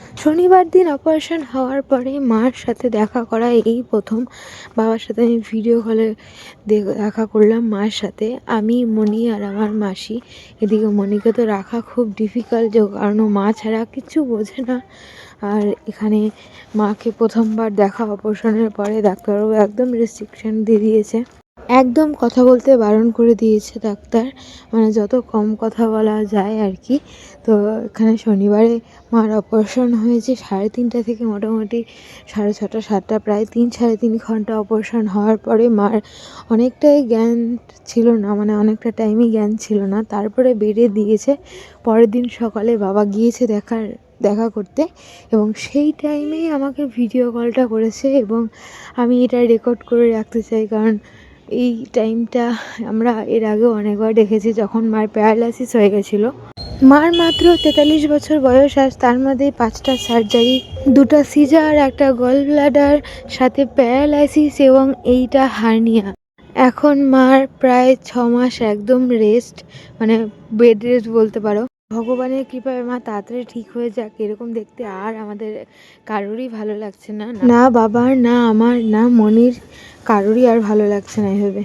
শনিবার দিন অপারেশন হওয়ার পরে মার সাথে দেখা করা এই প্রথম। বাবার সাথে আমি ভিডিও কলে দেখা করলাম মার সাথে, আমি, মণি আর আমার মাসি। এদিকে মণিকে তো রাখা খুব ডিফিকাল্ট, যে কারণ ও মা ছাড়া কিছু বোঝে না। আর এখানে মাকে প্রথমবার দেখা অপারেশনের পরে ডাক্তারবাবু একদম রেস্ট্রিকশন দিয়ে দিয়েছে, একদম কথা বলতে বারণ করে দিয়েছে ডাক্তার, মানে যত কম কথা বলা যায় আর কি। তো এখানে শনিবারে মার অপারেশন হয়েছে 3:30 থেকে মোটামুটি 6:30 7টা, প্রায় 3 সাড়ে 3 ঘন্টা অপারেশন হওয়ার পরে মার অনেকটাই জ্ঞান ছিল না, মানে অনেকটা টাইমই জ্ঞান ছিল না। তারপরে বেডে দিয়েছে। পরের দিন সকালে বাবা গিয়েছে দেখা করতে, এবং সেই টাইমেই আমাকে ভিডিও কলটা করেছে, এবং আমি এটা রেকর্ড করে রাখতে চাই, কারণ এই টাইমটা আমরা এর আগেও অনেকবার দেখেছি, যখন মার প্যারালাইসিস হয়ে গেছিলো। মার মাত্র 43 বছর বয়স, আর তার মধ্যে 5টা সার্জারি, 2টা সিজার, একটা গল ব্লাডার, সাথে প্যারালাইসিস এবং এইটা হার্নিয়া। এখন মার প্রায় 6 মাস একদম রেস্ট, মানে বেড রেস্ট বলতে পারো। ভগবানের কৃপায় মা তাড়াতাড়ি ঠিক হয়ে যাক, এরকম দেখতে আর আমাদের কারোরই ভালো লাগছে না, না বাবার, না আমার, না মনির, কারোরই আর ভালো লাগছে না এভাবে।